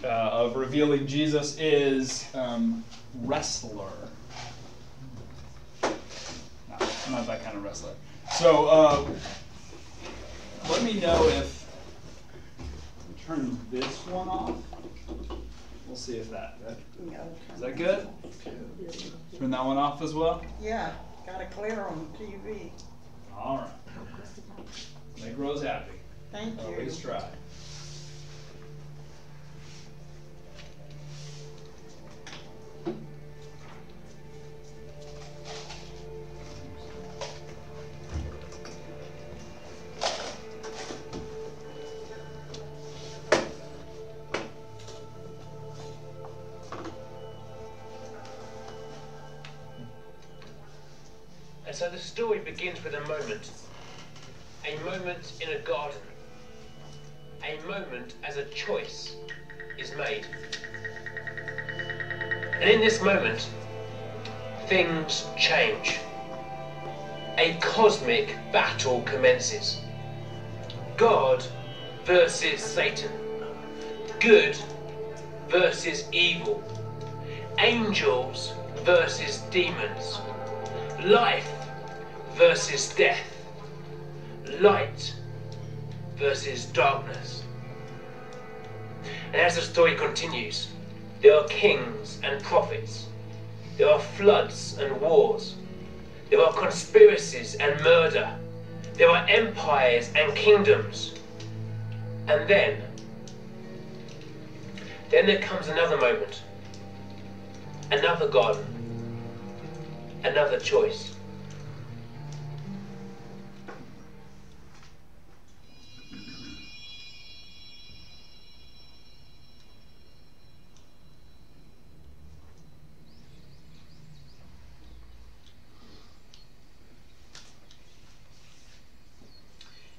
of revealing Jesus is wrestler. No, I'm not that kind of wrestler. So let me know if turn this one off. We'll see if that is that good? Turn that one off as well? Yeah, got to clear on TV. All right. Make Rose happy. Thank you. Always try. And so the story begins with a moment in a garden, a moment as a choice is made. And in this moment, things change. A cosmic battle commences. God versus Satan. Good versus evil. Angels versus demons. Life versus death. Light versus darkness. And as the story continues, there are kings and prophets. There are floods and wars. There are conspiracies and murder. There are empires and kingdoms. And then there comes another moment. Another garden. Another choice.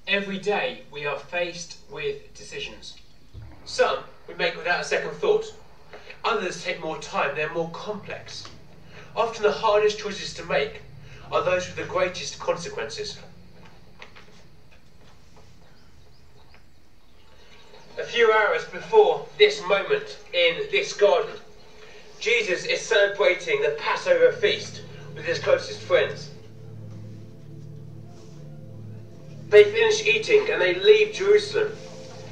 Every day we are faced with decisions. Some we make without a second thought. Others take more time, they're more complex. Often the hardest choices to make are those with the greatest consequences. A few hours before this moment in this garden, Jesus is celebrating the Passover feast with his closest friends. They finish eating and they leave Jerusalem,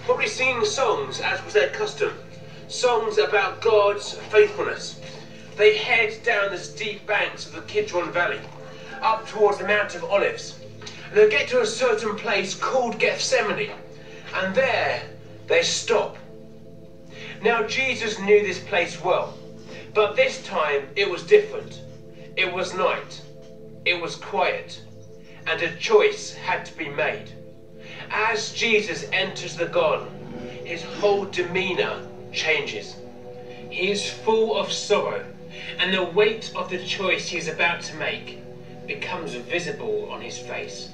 probably singing songs as was their custom, songs about God's faithfulness. They head down the steep banks of the Kidron Valley, up towards the Mount of Olives. And they get to a certain place called Gethsemane, and there they stop. Now Jesus knew this place well, but this time it was different. It was night, it was quiet, and a choice had to be made. As Jesus enters the garden, his whole demeanor changes. He is full of sorrow, and the weight of the choice he is about to make becomes visible on his face.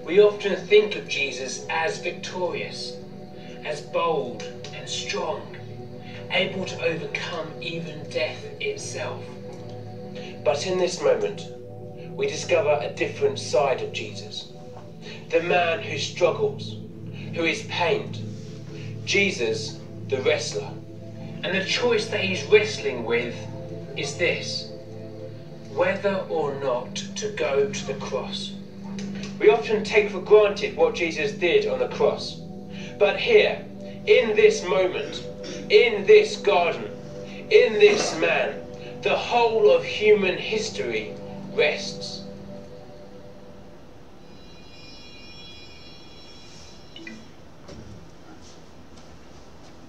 We often think of Jesus as victorious, as bold and strong, able to overcome even death itself. But in this moment, we discover a different side of Jesus. The man who struggles, who is pained. Jesus, the wrestler. And the choice that he's wrestling with is this: whether or not to go to the cross. We often take for granted what Jesus did on the cross. But here, in this moment, in this garden, in this man, the whole of human history rests.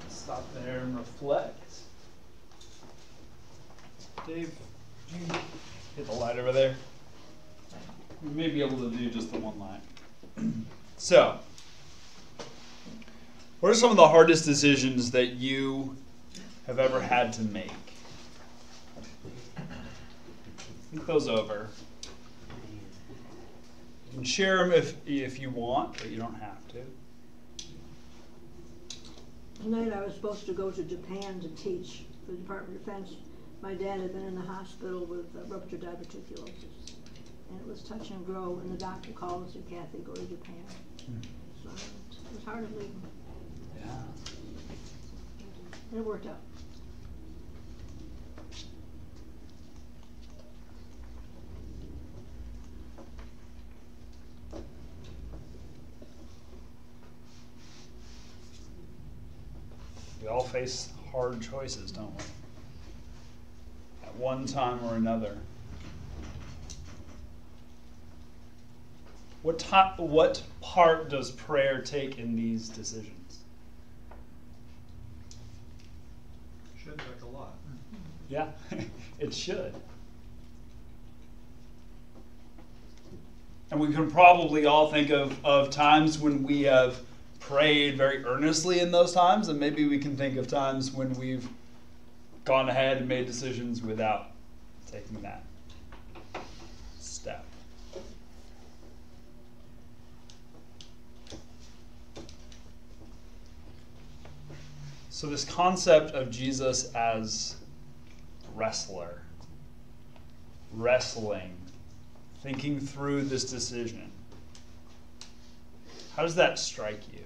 Stop there and reflect. Dave, do you hit the light over there? We may be able to do just the one line. So, what are some of the hardest decisions that you have ever had to make? Think those over. You can share them if you want, but you don't have to. The night I was supposed to go to Japan to teach for the Department of Defense, my dad had been in the hospital with ruptured diverticulosis. And it was touch and go, and the doctor called and said, "Kathy, go to Japan." So it was hard to leave him. Yeah. And it worked out. We all face hard choices, don't we? At one time or another. What part does prayer take in these decisions? Should take a lot. Yeah, it should. And we can probably all think of times when we have prayed very earnestly in those times, and maybe we can think of times when we've gone ahead and made decisions without taking that step. So this concept of Jesus as wrestler, wrestling, thinking through this decision, how does that strike you?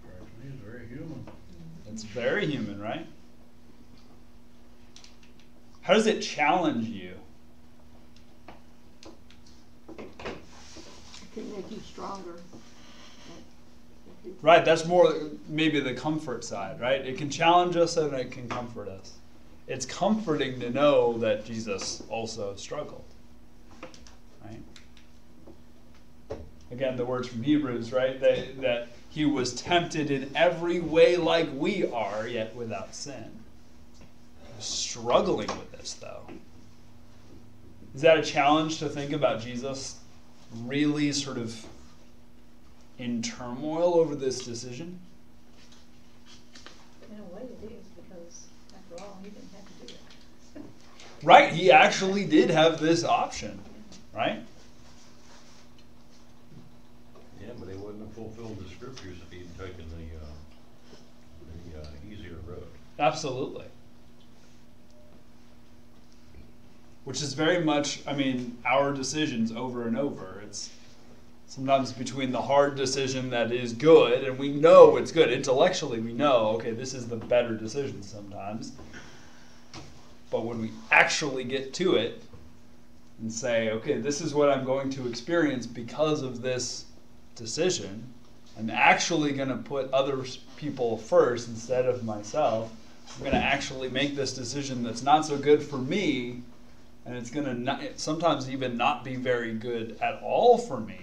Strikes me as very human. It's very human, right? How does it challenge you? It can make you stronger. Right, that's more maybe the comfort side, right? It can challenge us and it can comfort us. It's comforting to know that Jesus also struggled, right? Again, the words from Hebrews, right? That he was tempted in every way like we are, yet without sin. Struggling with this, though. Is that a challenge to think about Jesus really sort of in turmoil over this decision? In a way it is, because after all, he didn't have to do it. Right, he actually did have this option, right? Yeah, but he wouldn't have fulfilled the scriptures if he'd taken the easier road. Absolutely. Which is very much, our decisions over and over. It's sometimes between the hard decision that is good, and we know it's good. Intellectually, we know, okay, this is the better decision sometimes. But when we actually get to it and say, okay, this is what I'm going to experience because of this decision, I'm actually going to put other people first instead of myself. I'm going to actually make this decision that's not so good for me, and it's going to sometimes even not be very good at all for me.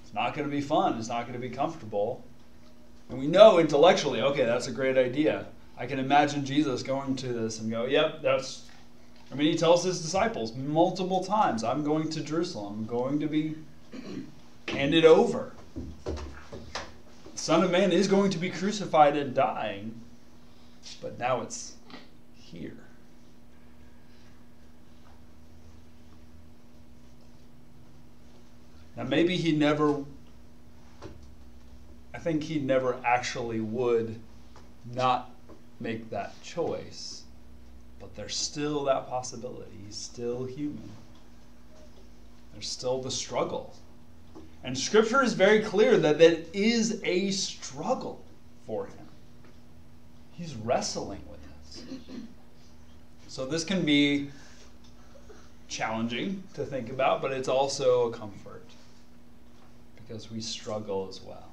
It's not going to be fun. It's not going to be comfortable. And we know intellectually, okay, that's a great idea. I can imagine Jesus going to this and go, yep, he tells his disciples multiple times, I'm going to Jerusalem. I'm going to be handed over. The Son of Man is going to be crucified and dying, but now it's here. Now maybe he never actually would not make that choice, but there's still that possibility. He's still human. There's still the struggle. And Scripture is very clear that it is a struggle for him. He's wrestling with this. So this can be challenging to think about, but it's also a comfort because we struggle as well.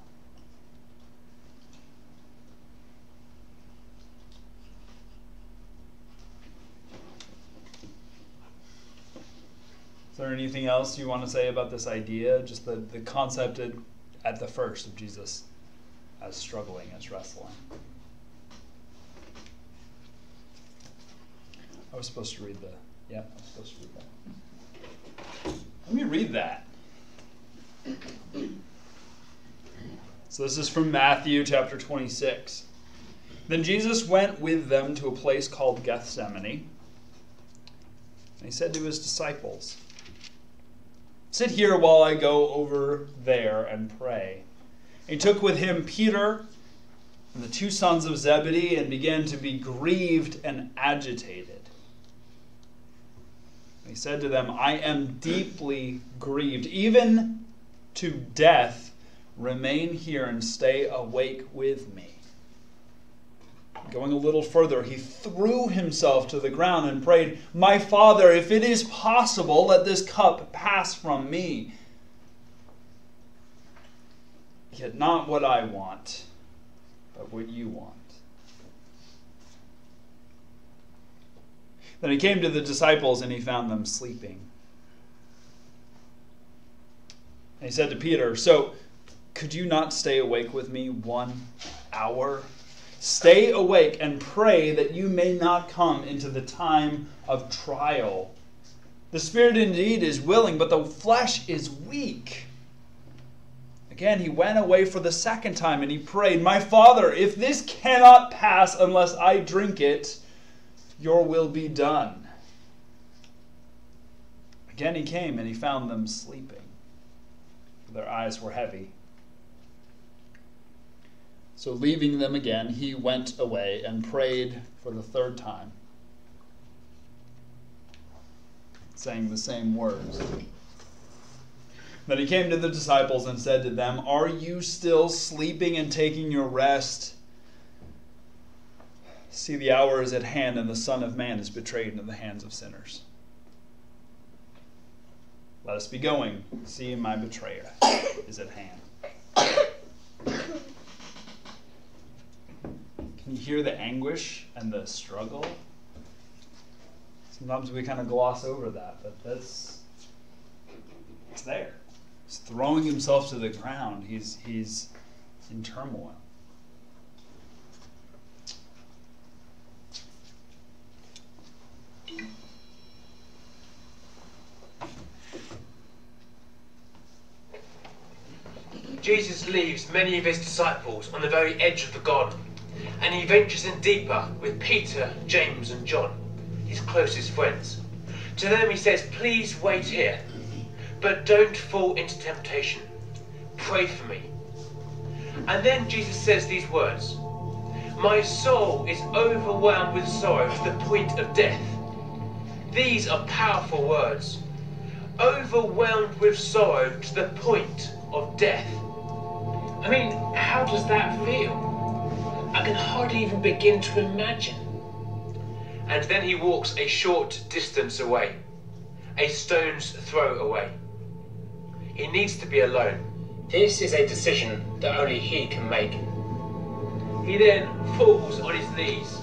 Is there anything else you want to say about this idea? Just the concept at the first of Jesus as struggling, as wrestling. I was supposed to read I was supposed to read that. Let me read that. So this is from Matthew chapter 26. Then Jesus went with them to a place called Gethsemane. And he said to his disciples, "Sit here while I go over there and pray." And he took with him Peter and the two sons of Zebedee and began to be grieved and agitated. And he said to them, "I am deeply grieved, even to death. Remain here and stay awake with me." Going a little further, he threw himself to the ground and prayed, "My Father, if it is possible, let this cup pass from me. Yet not what I want, but what you want." Then he came to the disciples and he found them sleeping. And he said to Peter, "So, could you not stay awake with me 1 hour? Stay awake and pray that you may not come into the time of trial. The spirit indeed is willing, but the flesh is weak." Again, he went away for the second time and he prayed, "My Father, if this cannot pass unless I drink it, your will be done." Again he came and he found them sleeping, for their eyes were heavy. So leaving them again, he went away and prayed for the third time, saying the same words. Then he came to the disciples and said to them, "Are you still sleeping and taking your rest? See, the hour is at hand, and the Son of Man is betrayed into the hands of sinners. Let us be going. See, my betrayer is at hand." Can you hear the anguish and the struggle? Sometimes we kind of gloss over that, but it's there. He's throwing himself to the ground. He's in turmoil. Jesus leaves many of his disciples on the very edge of the garden, and he ventures in deeper with Peter, James and John, his closest friends. To them he says, "Please wait here, but don't fall into temptation. Pray for me." And then Jesus says these words, "My soul is overwhelmed with sorrow to the point of death." These are powerful words. Overwhelmed with sorrow to the point of death. I mean, how does that feel? I can hardly even begin to imagine. And then he walks a short distance away, a stone's throw away. He needs to be alone. This is a decision that only he can make. He then falls on his knees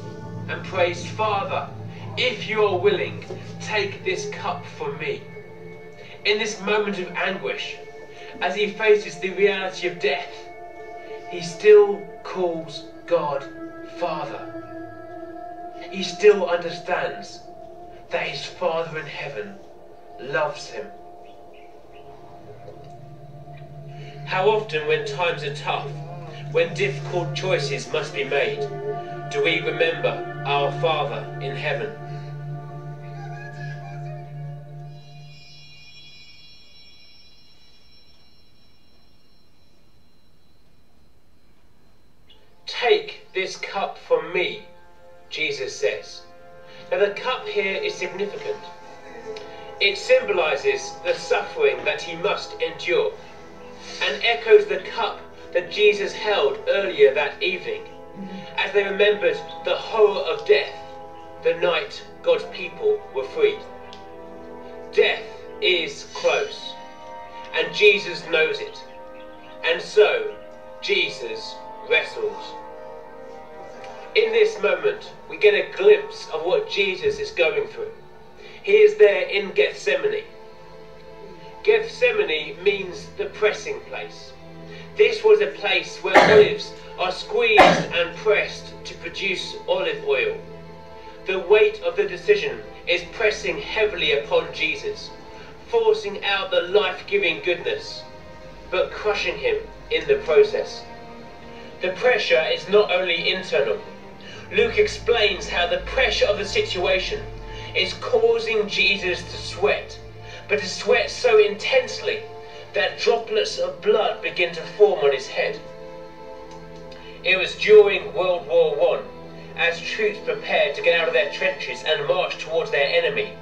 and prays, "Father, if you are willing, take this cup from me." In this moment of anguish, as he faces the reality of death, he still calls God Father. He still understands that his Father in heaven loves him. How often when times are tough, when difficult choices must be made, do we remember our Father in heaven? "Take this cup from me," Jesus says. Now the cup here is significant. It symbolizes the suffering that he must endure and echoes the cup that Jesus held earlier that evening as they remembered the horror of death the night God's people were freed. Death is close, and Jesus knows it, and so Jesus wrestles. In this moment, we get a glimpse of what Jesus is going through. He is there in Gethsemane. Gethsemane means the pressing place. This was a place where olives are squeezed and pressed to produce olive oil. The weight of the decision is pressing heavily upon Jesus, forcing out the life-giving goodness, but crushing him in the process. The pressure is not only internal. Luke explains how the pressure of the situation is causing Jesus to sweat, but to sweat so intensely that droplets of blood begin to form on his head. It was during World War I, as troops prepared to get out of their trenches and march towards their enemy,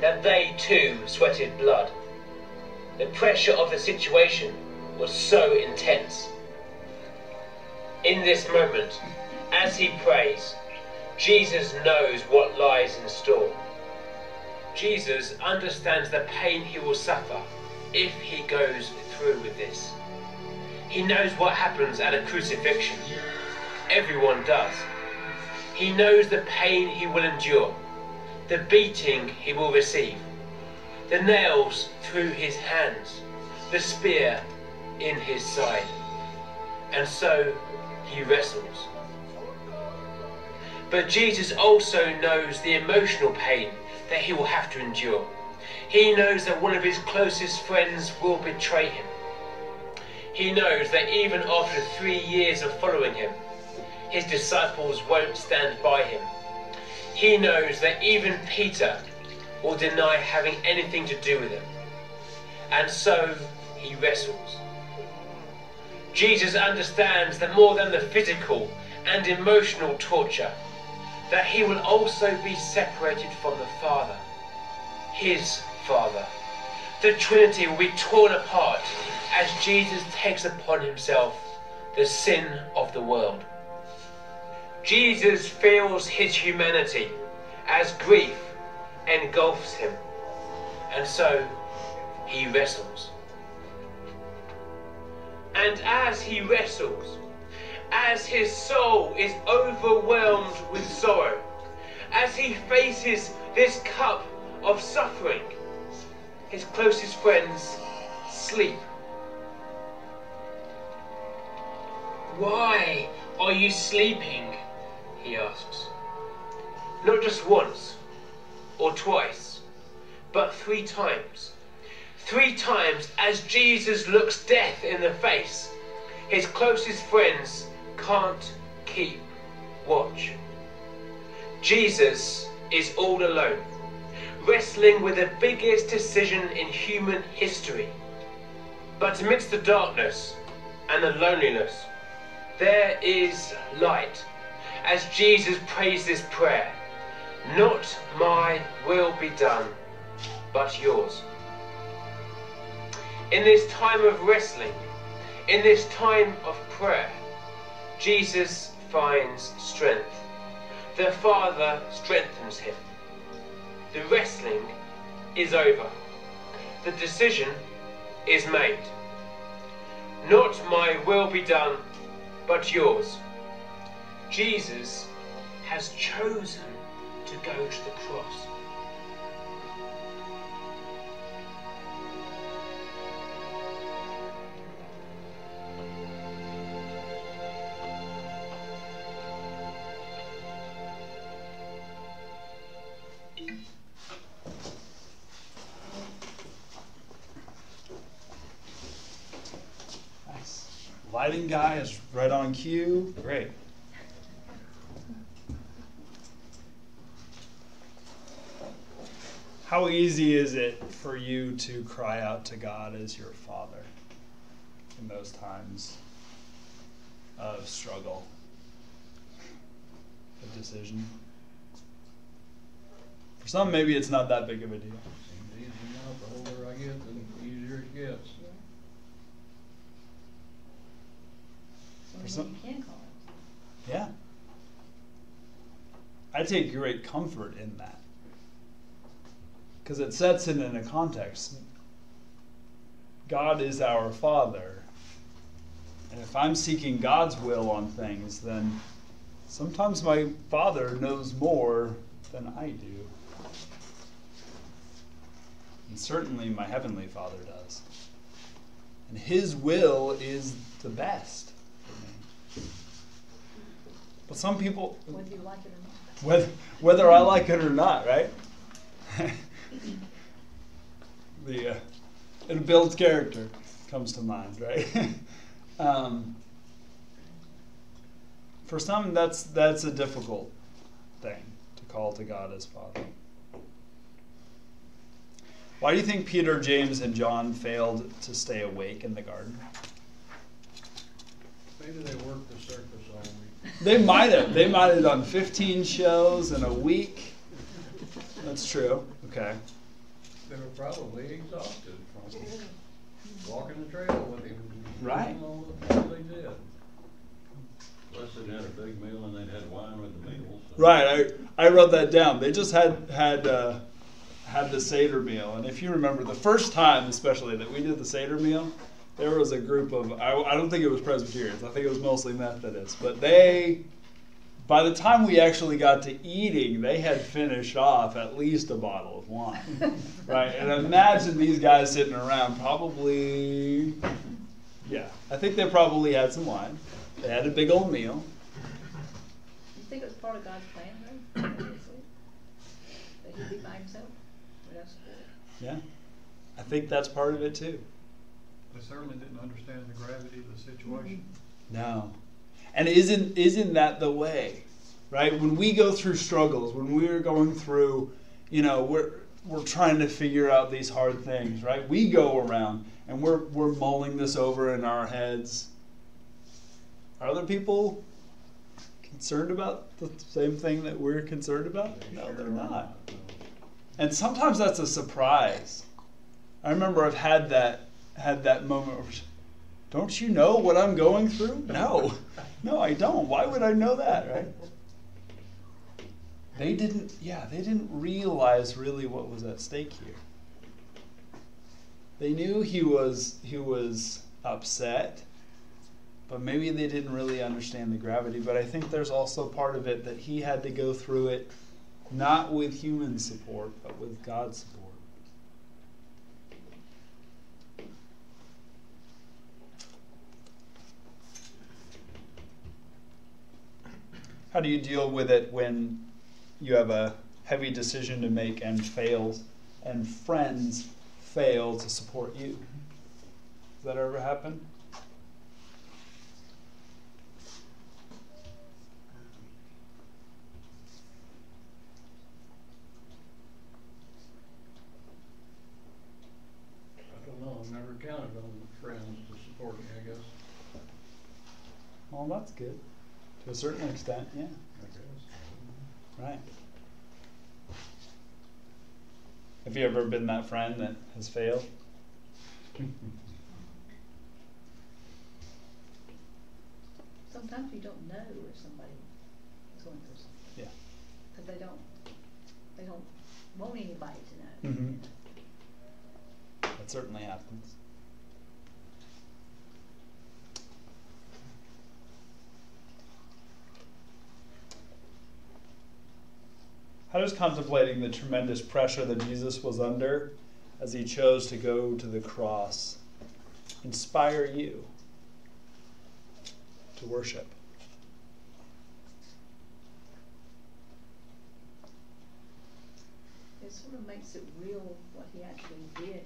that they too sweated blood. The pressure of the situation was so intense. In this moment, as he prays, Jesus knows what lies in store. Jesus understands the pain he will suffer if he goes through with this. He knows what happens at a crucifixion. Everyone does. He knows the pain he will endure, the beating he will receive, the nails through his hands, the spear in his side. And so he wrestles. But Jesus also knows the emotional pain that he will have to endure. He knows that one of his closest friends will betray him. He knows that even after 3 years of following him, his disciples won't stand by him. He knows that even Peter will deny having anything to do with him. And so he wrestles. Jesus understands that more than the physical and emotional torture, that he will also be separated from the Father, his Father. The Trinity will be torn apart as Jesus takes upon himself the sin of the world. Jesus feels his humanity as grief engulfs him, and so he wrestles. And as he wrestles, as his soul is overwhelmed with sorrow, as he faces this cup of suffering, his closest friends sleep. "Why are you sleeping?" he asks. Not just once or twice, but 3 times. 3 times as Jesus looks death in the face, his closest friends can't keep watch. Jesus is all alone, wrestling with the biggest decision in human history. But amidst the darkness and the loneliness, there is light as Jesus prays this prayer: "Not my will be done, but yours." In this time of wrestling, in this time of prayer, Jesus finds strength. The Father strengthens him. The wrestling is over. The decision is made. Not my will be done, but yours. Jesus has chosen to go to the cross. Lighting guy is right on cue. Great. How easy is it for you to cry out to God as your Father in those times of struggle, of decision? For some, maybe it's not that big of a deal. Seems easy enough. The older I get, the easier it gets. For some, You can call it. yeah. I take great comfort in that, because it sets it in a context. God is our Father, and if I'm seeking God's will on things, then sometimes my Father knows more than I do. And certainly my Heavenly Father does. And His will is the best for me. But some people, Whether you like it or not. whether I like it or not, right? It builds character, comes to mind, right? For some, that's a difficult thing to call to God as Father. Why do you think Peter, James, and John failed to stay awake in the garden? Maybe they worked the circus all week. They might have. They might have done 15 shows in a week. That's true. Okay. They were probably exhausted from walking the trail with him. Right. Doing all the things they did. Plus They'd had a big meal and they'd had wine with the meal. So. Right, I wrote that down. They just had the Seder meal. And if you remember the first time, especially, that we did the Seder meal, there was a group of, I don't think it was Presbyterians, I think it was mostly Methodists, but by the time we actually got to eating, they had finished off at least a bottle of wine, right? And imagine these guys sitting around probably, I think they probably had some wine. They had a big old meal. You think it was part of God's plan, though? That he'd be by himself without support? Yeah, I think that's part of it too. They certainly didn't understand the gravity of the situation. No. And isn't that the way, right? When we go through struggles, when we're going through, we're trying to figure out these hard things, right? We go around and we're mulling this over in our heads. Are other people concerned about the same thing that we're concerned about? No, they're not. And sometimes that's a surprise. I remember I've had that moment where, don't you know what I'm going through? No, I don't. Why would I know that, right? They didn't realize really what was at stake here. They knew he was upset, but maybe they didn't really understand the gravity. But I think there's also part of it that he had to go through it not with human support, but with God's support. How do you deal with it when you have a heavy decision to make and friends fail to support you? Does that ever happen? I don't know. I've never counted on friends to support me, I guess. Well, that's good. To a certain extent, yeah. I guess. Right. Have you ever been that friend that has failed? Sometimes you don't know if somebody is going through something. Yeah. Because they don't want anybody to know. Mm-hmm. That certainly happens. How does contemplating the tremendous pressure that Jesus was under as he chose to go to the cross inspire you to worship? It sort of makes it real what he actually did.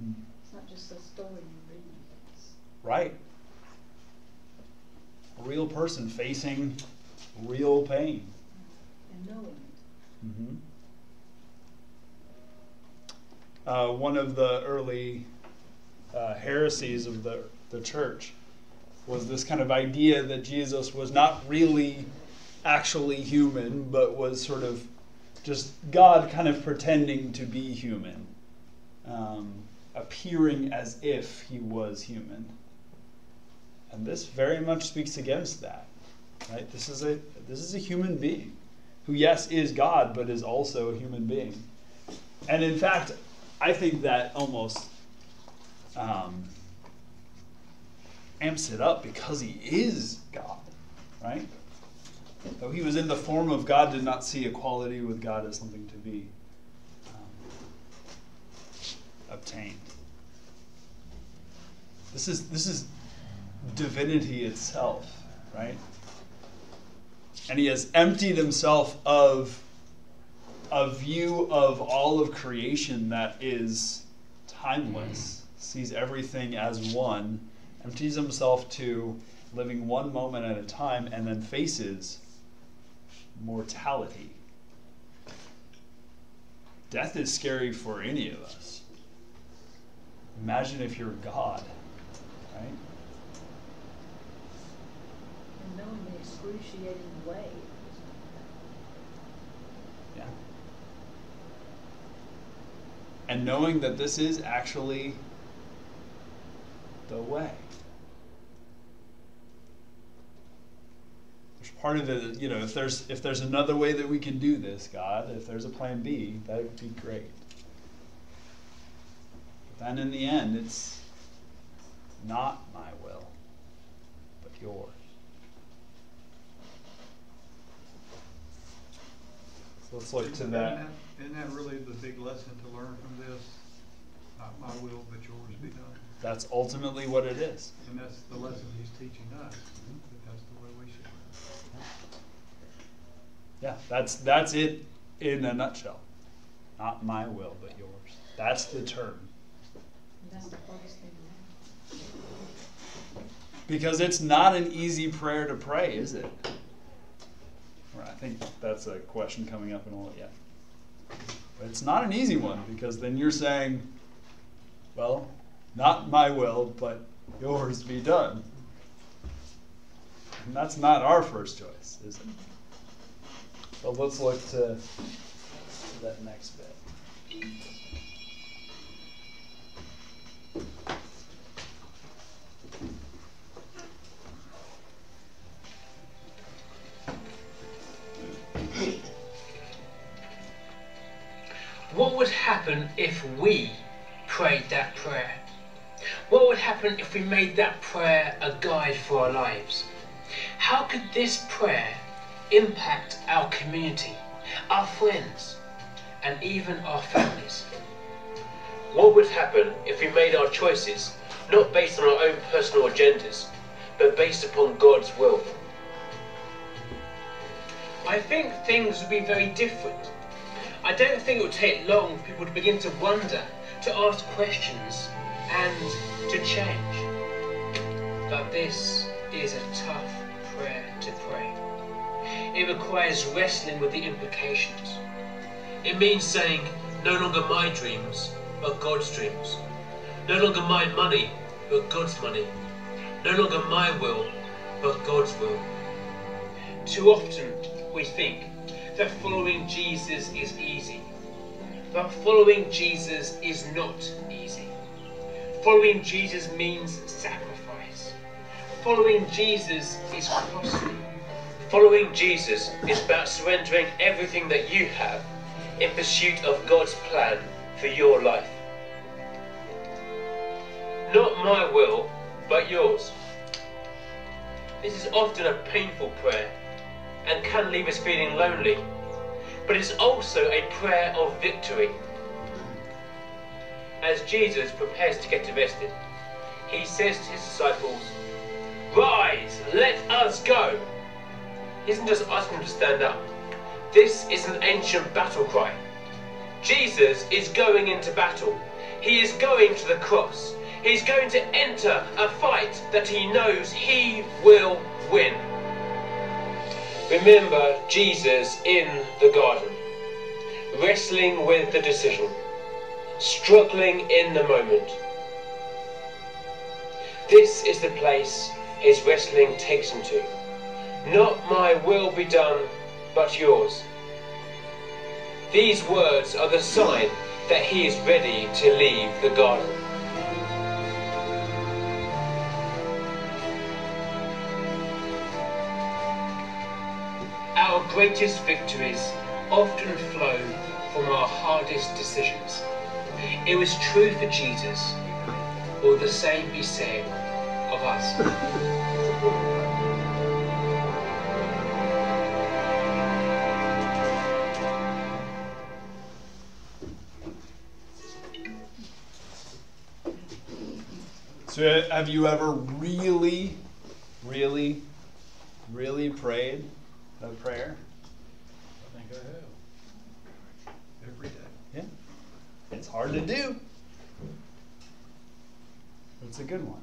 And it's not just a story you read. Right. A real person facing real pain. And knowing it. Mm-hmm. One of the early heresies of the church was this kind of idea that Jesus was not really actually human, but was sort of just God kind of pretending to be human, appearing as if he was human. And this very much speaks against that. Right? This is a human being who, yes, is God, but is also a human being. And in fact, I think that almost amps it up because he is God, right? Though he was in the form of God, did not see equality with God as something to be obtained. This is divinity itself, right? And he has emptied himself of a view of all of creation that is timeless, sees everything as one, empties himself to living one moment at a time, and then faces mortality. Death is scary for any of us. Imagine if you're God, right? And knowing the excruciating way. Yeah. And knowing that this is actually the way. part of it, you know, if there's another way that we can do this, God, if there's a plan B, that would be great. But then in the end, it's not my will, but yours. So let's look to that. Isn't that really the big lesson to learn from this? Not my will, but yours be done. That's ultimately what it is. And that's the lesson he's teaching us. That that's the way we should learn. Yeah, that's it in a nutshell. Not my will, but yours. That's the term. That's the hardest thing to learn. Because it's not an easy prayer to pray, is it? I think that's a question coming up in a little, yeah. But it's not an easy one, because then you're saying, well, not my will, but yours be done. And that's not our first choice, is it? So let's look to that next bit. What would happen if we prayed that prayer? What would happen if we made that prayer a guide for our lives? How could this prayer impact our community, our friends, and even our families? What would happen if we made our choices not based on our own personal agendas, but based upon God's will? I think things would be very different. I don't think it would take long for people to begin to wonder, to ask questions, and to change. But this is a tough prayer to pray. It requires wrestling with the implications. It means saying, no longer my dreams, but God's dreams. No longer my money, but God's money. No longer my will, but God's will. Too often we think that following Jesus is easy. But following Jesus is not easy. Following Jesus means sacrifice. Following Jesus is costly. Following Jesus is about surrendering everything that you have in pursuit of God's plan for your life. Not my will, but yours. This is often a painful prayer and can leave us feeling lonely, but it's also a prayer of victory. As Jesus prepares to get arrested, he says to his disciples, "Rise, let us go." He isn't just asking them to stand up. This is an ancient battle cry. Jesus is going into battle. He is going to the cross. He's going to enter a fight that he knows he will win. Remember Jesus in the garden, wrestling with the decision, struggling in the moment. This is the place his wrestling takes him to. Not my will be done, but yours. These words are the sign that he is ready to leave the garden. Our greatest victories often flow from our hardest decisions. It was true for Jesus. Will the same be said of us? So have you ever really prayed a prayer? I think I have. Every day. Yeah. It's hard to do. But it's a good one.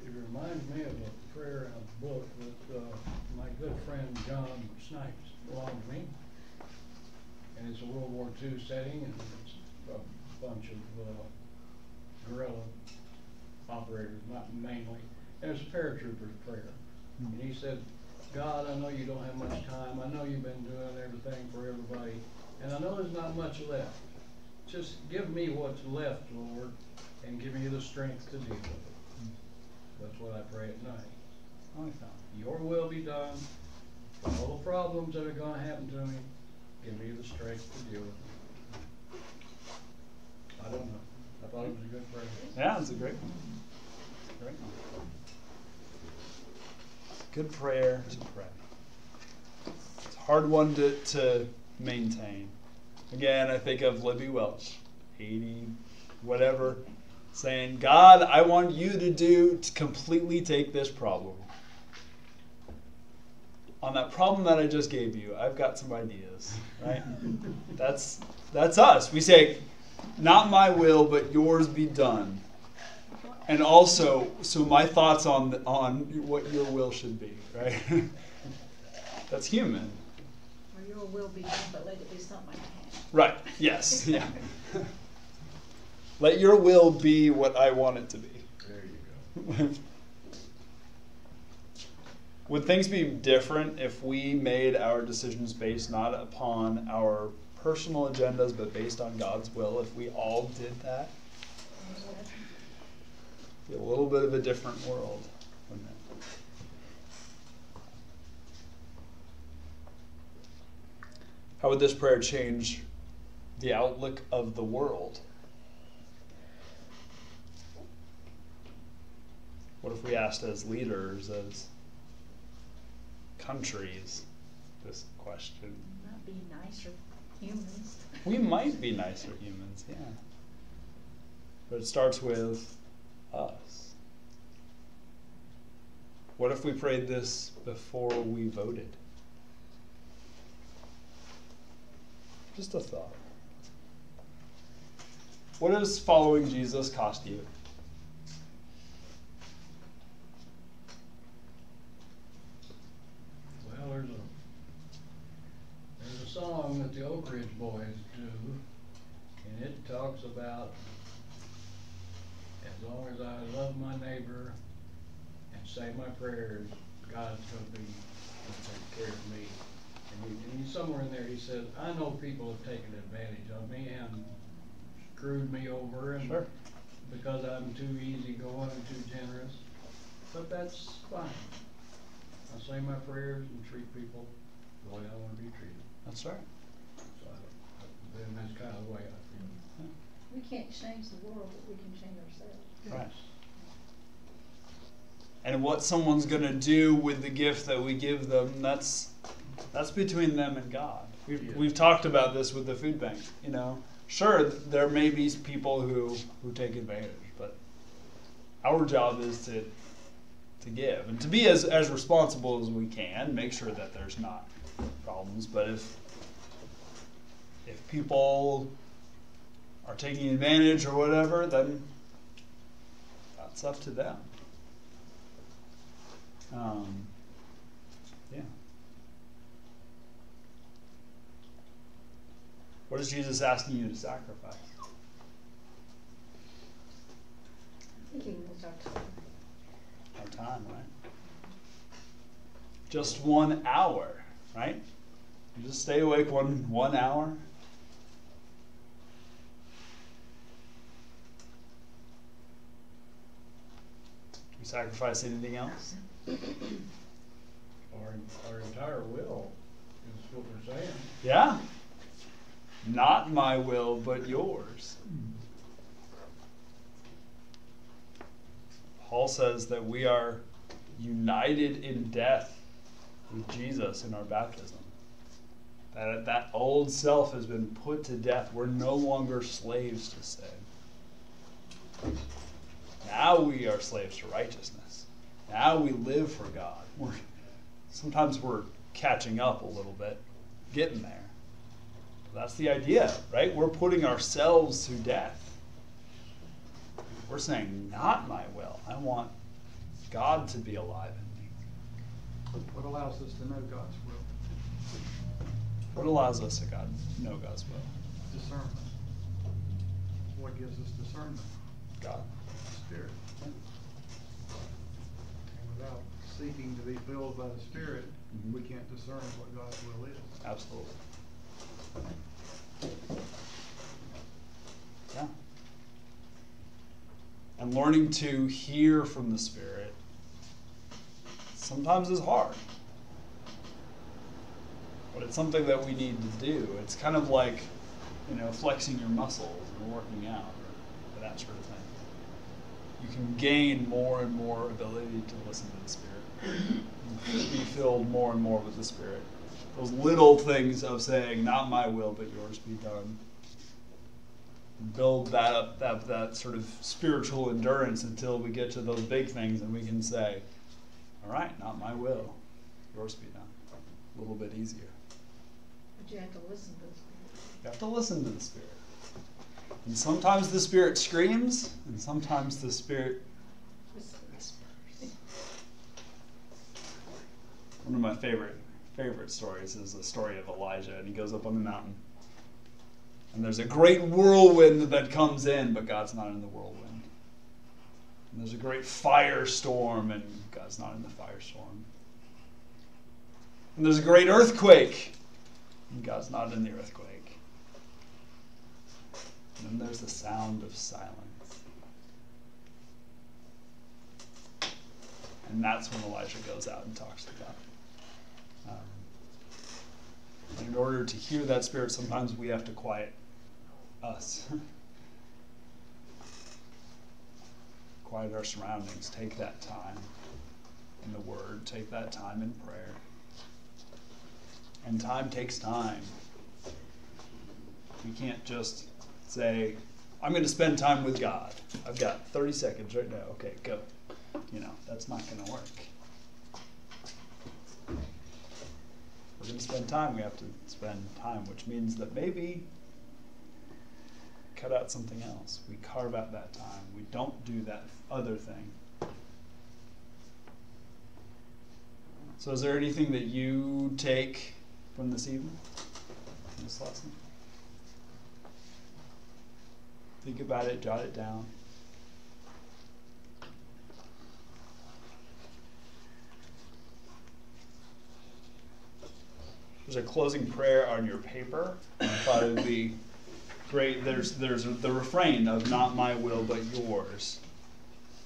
It reminds me of a prayer in a book that my good friend John Snipes belonged to me. And it's a World War II setting, and it's a bunch of guerrilla operators, not mainly. And it's a paratrooper's prayer. And he said, "God, I know you don't have much time. I know you've been doing everything for everybody. And I know there's not much left. Just give me what's left, Lord, and give me the strength to deal with it." That's what I pray at night. Your will be done. All the problems that are going to happen to me, give me the strength to deal with them. I don't know. I thought it was a good prayer. Yeah, it's a great one. Great one. Good prayer to pray. It's a hard one to maintain. Again, I think of Libby Welch, 80, whatever, saying, God, I want you to completely take this problem. On that problem that I just gave you, I've got some ideas, right? That's us. We say, not my will, but yours be done. And also, so my thoughts on what your will should be, right? That's human. Or your will be done, but let it be something I can. Right, yes, yeah. Let your will be what I want it to be. There you go. Would things be different if we made our decisions based not upon our personal agendas, but based on God's will? If we all did that? Be a little bit of a different world, wouldn't it? How would this prayer change the outlook of the world? What if we asked as leaders, as countries, this question? Not be nicer humans. We might be nicer humans, yeah. But it starts with us. What if we prayed this before we voted? Just a thought. What does following Jesus cost you? Well, there's a song that the Oak Ridge Boys do, and it talks about as long as I love my neighbor and say my prayers, God's going to take care of me. And somewhere in there he says, I know people have taken advantage of me and screwed me over, and Sure. because I'm too easygoing and too generous. But that's fine. I say my prayers and treat people the way I want to be treated. That's right. So then that's kind of the way I feel. We can't change the world, but we can change ourselves. Right. And what someone's going to do with the gift that we give them, that's between them and God. We've talked about this with the food bank. You know, sure, there may be people who take advantage, but our job is to give and to be as responsible as we can, make sure that there's not problems. But if people are taking advantage or whatever, then that's up to them. Yeah. What is Jesus asking you to sacrifice? I think it's our time. Our time, right? Just 1 hour, right? You just stay awake one hour. We sacrifice anything else? Our entire will is what we're saying. Yeah. Not my will, but yours. Paul says that we are united in death with Jesus in our baptism. That old self has been put to death. We're no longer slaves to sin. Now we are slaves to righteousness. Now we live for God. Sometimes we're catching up a little bit, getting there. But that's the idea, right? We're putting ourselves to death. We're saying, not my will. I want God to be alive in me. What allows us to know God's will? What allows us to know God's will? Discernment. What gives us discernment? God. Spirit. And without seeking to be filled by the Spirit, we can't discern what God's will is. Absolutely. Yeah. And learning to hear from the Spirit, sometimes is hard. But it's something that we need to do. It's kind of like, flexing your muscles and working out or that sort of thing. You can gain more and more ability to listen to the Spirit. Be filled more and more with the Spirit. Those little things of saying, not my will, but yours be done. Build that up, that sort of spiritual endurance until we get to those big things and we can say, all right, not my will, yours be done. A little bit easier. But you have to listen to the Spirit. You have to listen to the Spirit. And sometimes the Spirit screams, and sometimes the Spirit whispers. One of my favorite stories is the story of Elijah, and he goes up on the mountain. And there's a great whirlwind that comes in, but God's not in the whirlwind. And there's a great firestorm, and God's not in the firestorm. And there's a great earthquake, and God's not in the earthquake. And then there's the sound of silence. And that's when Elijah goes out and talks to God. And in order to hear that Spirit, sometimes we have to quiet us. Quiet our surroundings. Take that time in the Word. Take that time in prayer. And time takes time. We can't just say, I'm going to spend time with God. I've got 30 seconds right now. Okay, go. That's not going to work. We're going to spend time. We have to spend time, which means that maybe cut out something else. We carve out that time. We don't do that other thing. So is there anything that you take from this evening, from this lesson? Think about it, jot it down. There's a closing prayer on your paper. I thought it would be great. There's the refrain of not my will but yours.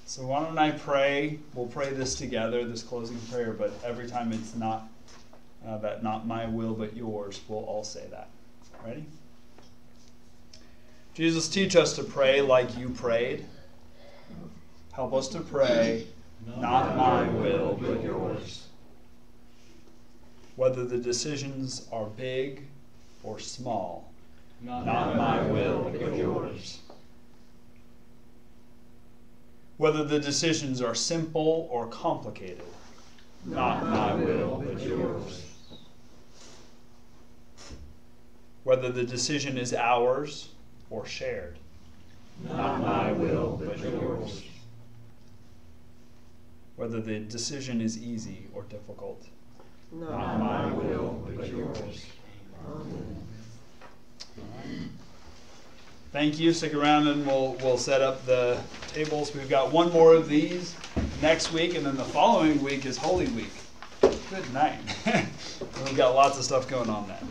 So why don't I pray? We'll pray this together, this closing prayer, but every time it's not that not my will but yours, we'll all say that. Ready? Jesus, teach us to pray like you prayed. Help us to pray, not my will but yours. Whether the decisions are big or small, not my will, but yours. Whether the decisions are simple or complicated, not my will, but yours. Whether the decision is ours or shared, not my will, but yours. Whether the decision is easy or difficult, not my will, but yours. Amen. Thank you. Stick around and we'll set up the tables. We've got one more of these next week, and then the following week is Holy Week. Good night. We've got lots of stuff going on then.